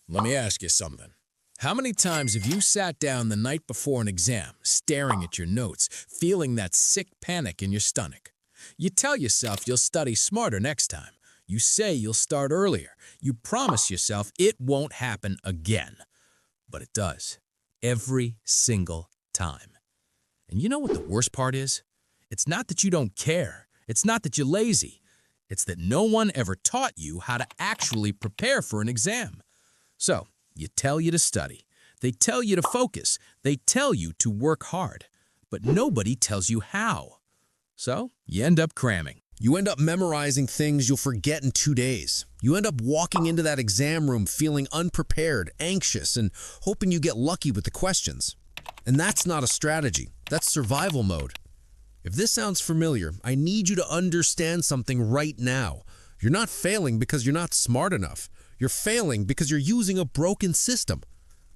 Let me ask you something. How many times have you sat down the night before an exam, staring at your notes, feeling that sick panic in your stomach? You tell yourself you'll study smarter next time. You say you'll start earlier. You promise yourself it won't happen again. But it does. Every single time. And you know what the worst part is? It's not that you don't care. It's not that you're lazy. It's that no one ever taught you how to actually prepare for an exam. So, you tell you to study. They tell you to focus. They tell you to work hard. But nobody tells you how. So, you end up cramming. You end up memorizing things you'll forget in 2 days. You end up walking into that exam room feeling unprepared, anxious, and hoping you get lucky with the questions. And that's not a strategy. That's survival mode. If this sounds familiar, I need you to understand something right now. You're not failing because you're not smart enough. You're failing because you're using a broken system.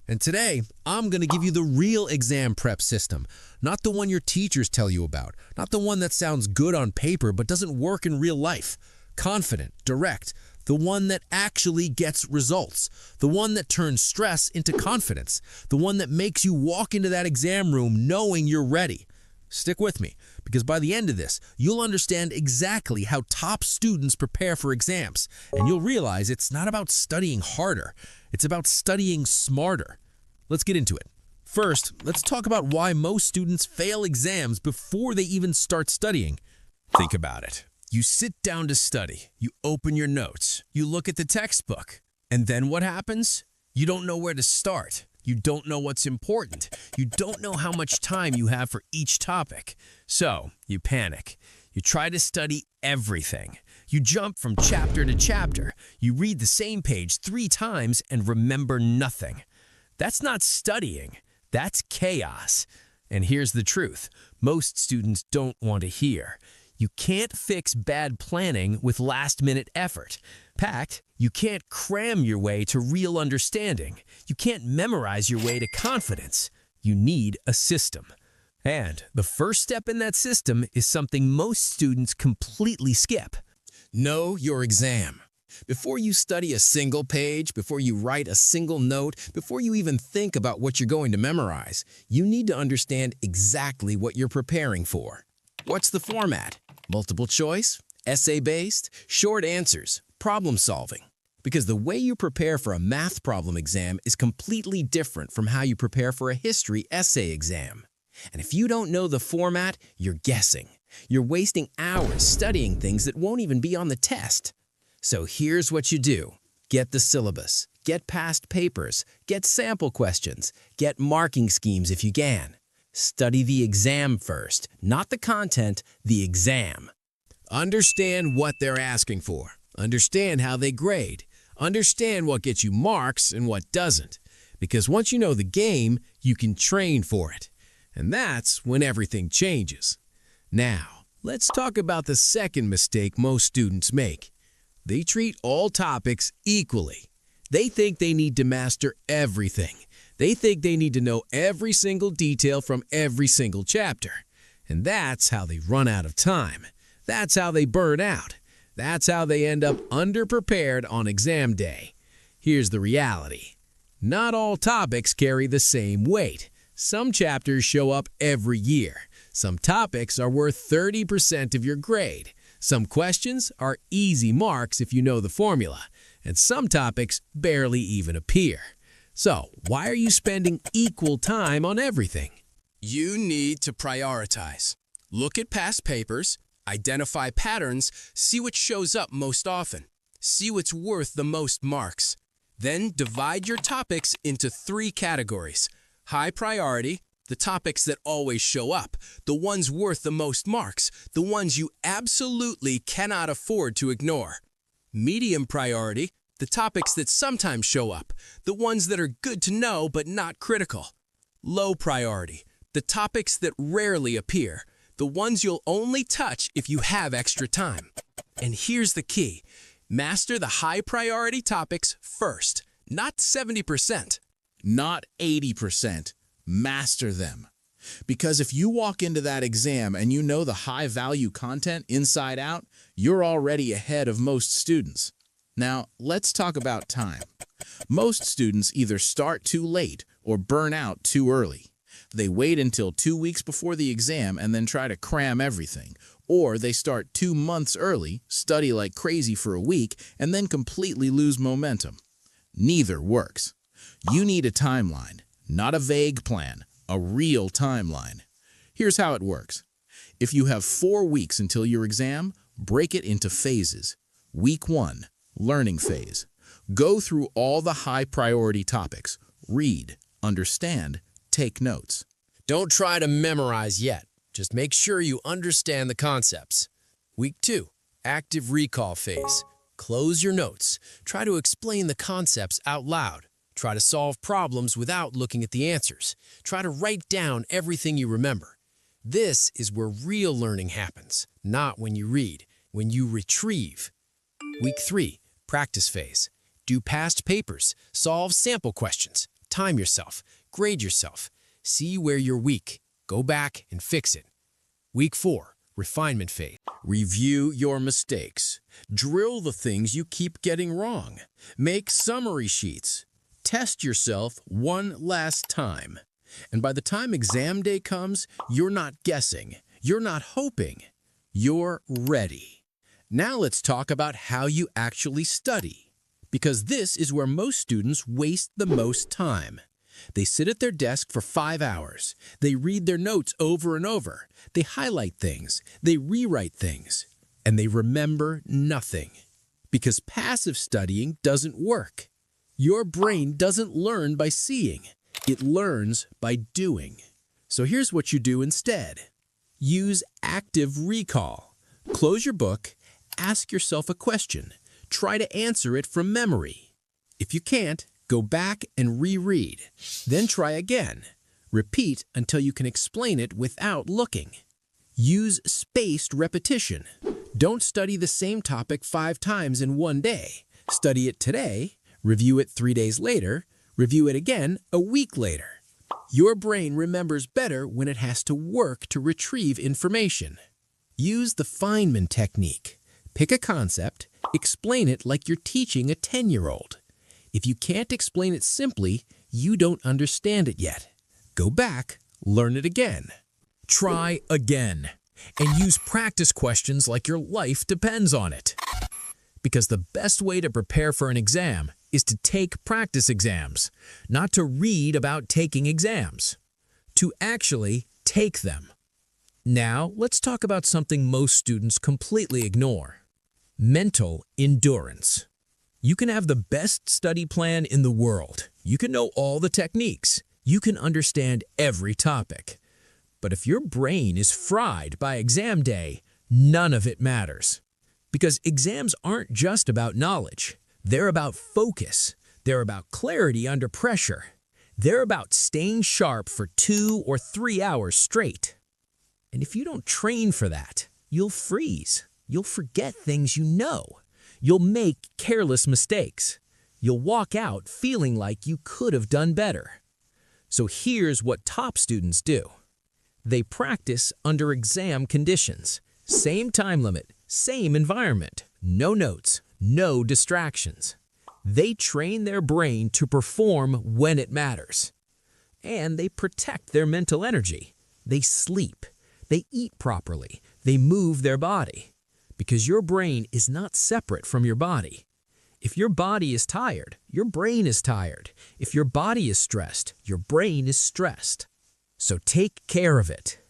And today, I'm going to give you the real exam prep system, not the one your teachers tell you about, not the one that sounds good on paper but doesn't work in real life. Confident, direct, the one that actually gets results, the one that turns stress into confidence, the one that makes you walk into that exam room knowing you're ready. Stick with me, because by the end of this, you'll understand exactly how top students prepare for exams, and you'll realize it's not about studying harder, it's about studying smarter. Let's get into it. First, let's talk about why most students fail exams before they even start studying. Think about it. You sit down to study, you open your notes, you look at the textbook, and then what happens? You don't know where to start. You don't know what's important. You don't know how much time you have for each topic. So, you panic. You try to study everything. You jump from chapter to chapter. You read the same page 3 times and remember nothing. That's not studying. That's chaos. And here's the truth. Most students don't want to hear. You can't fix bad planning with last-minute effort. Packed, you can't cram your way to real understanding. You can't memorize your way to confidence. You need a system. And the first step in that system is something most students completely skip. Know your exam. Before you study a single page, before you write a single note, before you even think about what you're going to memorize, you need to understand exactly what you're preparing for. What's the format? Multiple choice? Essay-based? Short answers? Problem solving? Because the way you prepare for a math problem exam is completely different from how you prepare for a history essay exam. And if you don't know the format, you're guessing. You're wasting hours studying things that won't even be on the test. So here's what you do. Get the syllabus. Get past papers. Get sample questions. Get marking schemes if you can. Study the exam first, not the content, the exam. Understand what they're asking for. Understand how they grade. Understand what gets you marks and what doesn't. Because once you know the game, you can train for it. And that's when everything changes. Now, let's talk about the second mistake most students make. They treat all topics equally. They think they need to master everything. They think they need to know every single detail from every single chapter. And that's how they run out of time. That's how they burn out. That's how they end up underprepared on exam day. Here's the reality. Not all topics carry the same weight. Some chapters show up every year. Some topics are worth 30% of your grade. Some questions are easy marks if you know the formula. And some topics barely even appear. So, why are you spending equal time on everything? You need to prioritize. Look at past papers, identify patterns, see what shows up most often. See what's worth the most marks. Then divide your topics into 3 categories. High priority, the topics that always show up, the ones worth the most marks, the ones you absolutely cannot afford to ignore. Medium priority, the topics that sometimes show up, the ones that are good to know but not critical. Low priority, the topics that rarely appear, the ones you'll only touch if you have extra time. And here's the key. Master the high priority topics first, not 70%. Not 80%. Master them. Because if you walk into that exam and you know the high-value content inside out, you're already ahead of most students. Now, let's talk about time. Most students either start too late or burn out too early. They wait until 2 weeks before the exam and then try to cram everything. Or they start 2 months early, study like crazy for a week, and then completely lose momentum. Neither works. You need a timeline, not a vague plan, a real timeline. Here's how it works. If you have 4 weeks until your exam, break it into phases. Week 1, learning phase. Go through all the high-priority topics. Read, understand, take notes. Don't try to memorize yet. Just make sure you understand the concepts. Week 2, active recall phase. Close your notes. Try to explain the concepts out loud. Try to solve problems without looking at the answers. Try to write down everything you remember. This is where real learning happens, not when you read, when you retrieve. Week 3, practice phase. Do past papers, solve sample questions, time yourself, grade yourself, see where you're weak, go back and fix it. Week 4, refinement phase. Review your mistakes. Drill the things you keep getting wrong. Make summary sheets. Test yourself one last time. And by the time exam day comes, you're not guessing, you're not hoping, you're ready. Now let's talk about how you actually study, because this is where most students waste the most time. They sit at their desk for 5 hours. They read their notes over and over. They highlight things. They rewrite things. And they remember nothing. Because passive studying doesn't work. Your brain doesn't learn by seeing. It learns by doing. So here's what you do instead. Use active recall. Close your book. Ask yourself a question. Try to answer it from memory. If you can't, go back and reread. Then try again. Repeat until you can explain it without looking. Use spaced repetition. Don't study the same topic 5 times in one day. Study it today, review it 3 days later, review it again a week later. Your brain remembers better when it has to work to retrieve information. Use the Feynman technique. Pick a concept, explain it like you're teaching a 10-year-old. If you can't explain it simply, you don't understand it yet. Go back, learn it again. Try again, and use practice questions like your life depends on it. Because the best way to prepare for an exam is to take practice exams, not to read about taking exams, to actually take them. Now, let's talk about something most students completely ignore: mental endurance. You can have the best study plan in the world. You can know all the techniques. You can understand every topic. But if your brain is fried by exam day, none of it matters. Because exams aren't just about knowledge. They're about focus. They're about clarity under pressure. They're about staying sharp for 2 or 3 hours straight. And if you don't train for that, you'll freeze. You'll forget things you know. You'll make careless mistakes. You'll walk out feeling like you could have done better. So here's what top students do. They practice under exam conditions. Same time limit, same environment, no notes, no distractions. They train their brain to perform when it matters. And they protect their mental energy. They sleep. They eat properly. They move their body. Because your brain is not separate from your body. If your body is tired, your brain is tired. If your body is stressed, your brain is stressed. So take care of it.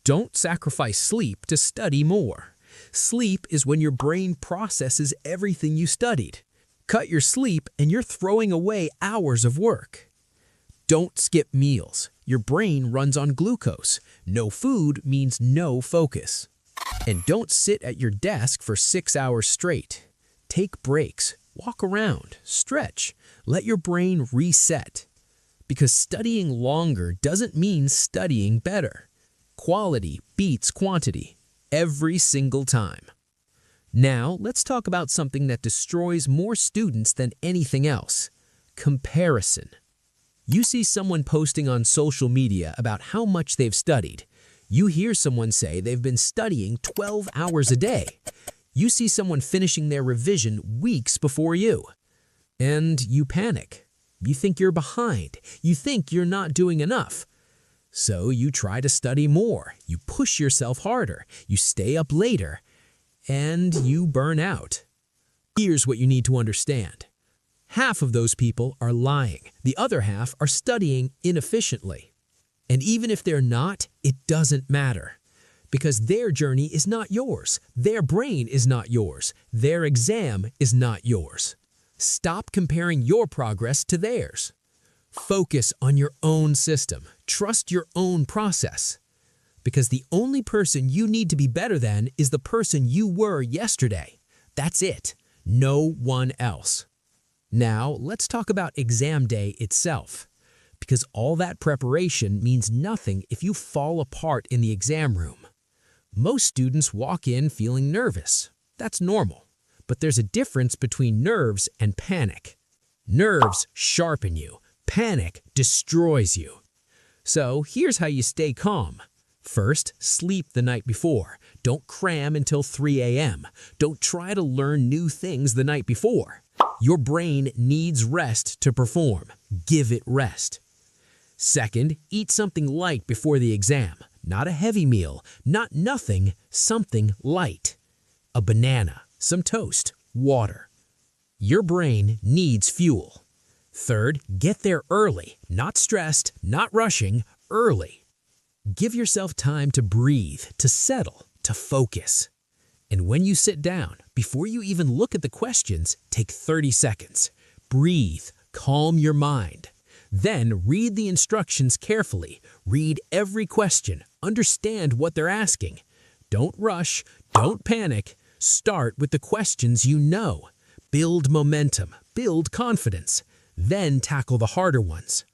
Don't sacrifice sleep to study more. Sleep is when your brain processes everything you studied. Cut your sleep and you're throwing away hours of work. Don't skip meals. Your brain runs on glucose. No food means no focus. And don't sit at your desk for 6 hours straight. Take breaks, walk around, stretch, let your brain reset. Because studying longer doesn't mean studying better. Quality beats quantity every single time. Now, let's talk about something that destroys more students than anything else: comparison. You see someone posting on social media about how much they've studied. You hear someone say they've been studying 12 hours a day. You see someone finishing their revision weeks before you, and you panic. You think you're behind. You think you're not doing enough. So you try to study more. You push yourself harder. You stay up later, and you burn out. Here's what you need to understand. Half of those people are lying. The other half are studying inefficiently. And even if they're not, it doesn't matter. Because their journey is not yours. Their brain is not yours. Their exam is not yours. Stop comparing your progress to theirs. Focus on your own system. Trust your own process. Because the only person you need to be better than is the person you were yesterday. That's it. No one else. Now, let's talk about exam day itself. Because all that preparation means nothing if you fall apart in the exam room. Most students walk in feeling nervous. That's normal. But there's a difference between nerves and panic. Nerves sharpen you. Panic destroys you. So here's how you stay calm. First, sleep the night before. Don't cram until 3 a.m. Don't try to learn new things the night before. Your brain needs rest to perform. Give it rest. Second, eat something light before the exam. Not a heavy meal, not nothing, something light. A banana, some toast, water. Your brain needs fuel. Third, get there early, not stressed, not rushing, early. Give yourself time to breathe, to settle, to focus. And when you sit down, before you even look at the questions, take 30 seconds. Breathe, calm your mind. Then read the instructions carefully. Read every question. Understand what they're asking. Don't rush. Don't panic. Start with the questions you know. Build momentum. Build confidence. Then tackle the harder ones.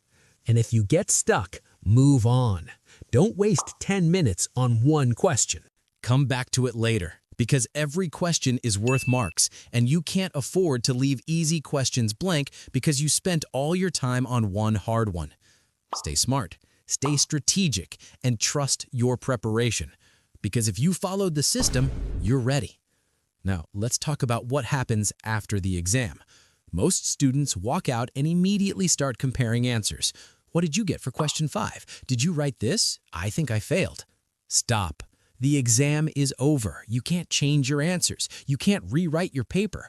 And if you get stuck, move on. Don't waste 10 minutes on one question. Come back to it later, because every question is worth marks, and you can't afford to leave easy questions blank because you spent all your time on one hard one. Stay smart, stay strategic, and trust your preparation, because if you followed the system, you're ready. Now, let's talk about what happens after the exam. Most students walk out and immediately start comparing answers. What did you get for question 5? Did you write this? I think I failed. Stop. The exam is over. You can't change your answers. You can't rewrite your paper.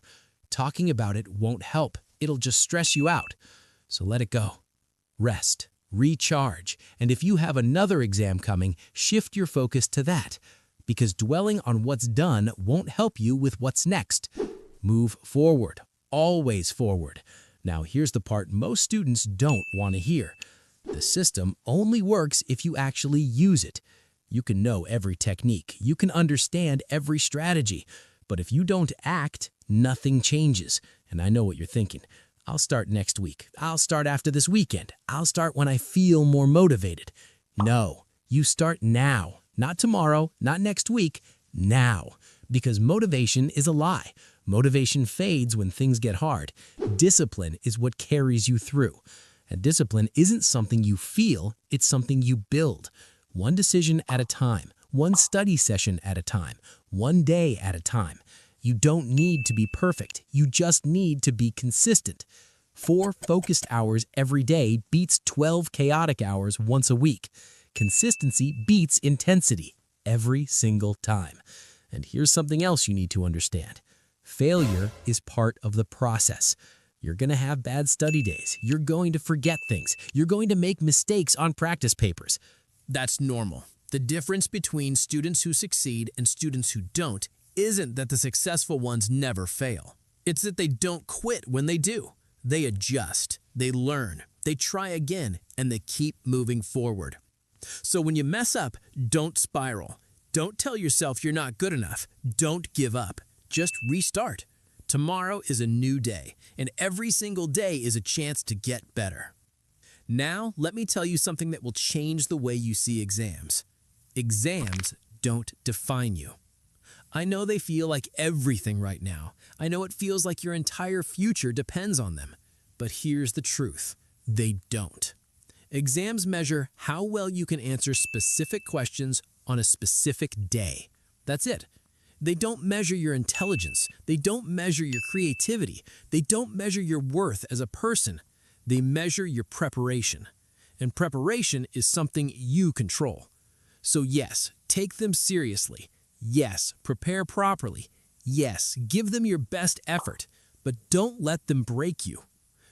Talking about it won't help. It'll just stress you out. So let it go. Rest. Recharge. And if you have another exam coming, shift your focus to that. Because dwelling on what's done won't help you with what's next. Move forward. Always forward. Now here's the part most students don't want to hear. The system only works if you actually use it. You can know every technique. You can understand every strategy. But if you don't act, nothing changes. And I know what you're thinking. I'll start next week. I'll start after this weekend. I'll start when I feel more motivated. No, you start now. Not tomorrow, not next week, now. Because motivation is a lie. Motivation fades when things get hard. Discipline is what carries you through. And discipline isn't something you feel, it's something you build. One decision at a time, one study session at a time, one day at a time. You don't need to be perfect. You just need to be consistent. 4 focused hours every day beats 12 chaotic hours once a week. Consistency beats intensity every single time. And here's something else you need to understand. Failure is part of the process. You're going to have bad study days. You're going to forget things. You're going to make mistakes on practice papers. That's normal. The difference between students who succeed and students who don't isn't that the successful ones never fail. It's that they don't quit when they do. They adjust, they learn, they try again, and they keep moving forward. So when you mess up, don't spiral. Don't tell yourself you're not good enough. Don't give up. Just restart. Tomorrow is a new day, and every single day is a chance to get better. Now, let me tell you something that will change the way you see exams. Exams don't define you. I know they feel like everything right now. I know it feels like your entire future depends on them. But here's the truth. They don't. Exams measure how well you can answer specific questions on a specific day. That's it. They don't measure your intelligence. They don't measure your creativity. They don't measure your worth as a person. They measure your preparation. And preparation is something you control. So yes, take them seriously. Yes, prepare properly. Yes, give them your best effort. But don't let them break you.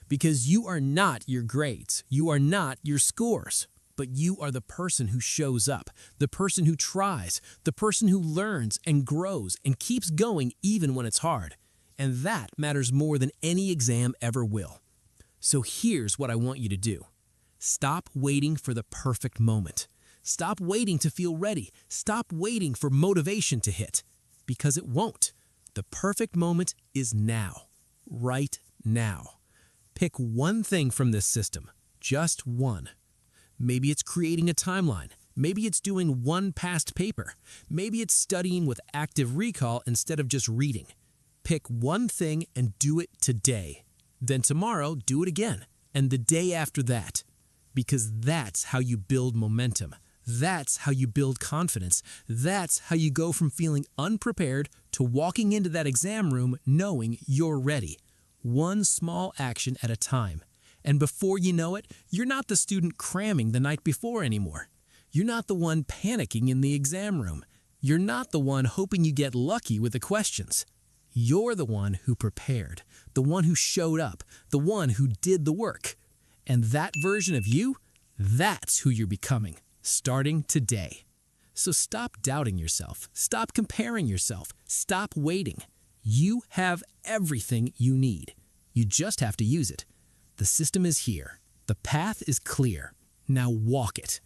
Because you are not your grades. You are not your scores. But you are the person who shows up, the person who tries, the person who learns and grows and keeps going even when it's hard. And that matters more than any exam ever will. So here's what I want you to do. Stop waiting for the perfect moment. Stop waiting to feel ready. Stop waiting for motivation to hit. Because it won't. The perfect moment is now. Right now. Pick one thing from this system. Just one. Maybe it's creating a timeline. Maybe it's doing one past paper. Maybe it's studying with active recall instead of just reading. Pick one thing and do it today. Then tomorrow, do it again. And the day after that. Because that's how you build momentum. That's how you build confidence. That's how you go from feeling unprepared to walking into that exam room knowing you're ready. One small action at a time. And before you know it, you're not the student cramming the night before anymore. You're not the one panicking in the exam room. You're not the one hoping you get lucky with the questions. You're the one who prepared, the one who showed up, the one who did the work. And that version of you, that's who you're becoming, starting today. So stop doubting yourself. Stop comparing yourself. Stop waiting. You have everything you need. You just have to use it. The system is here. The path is clear. Now walk it.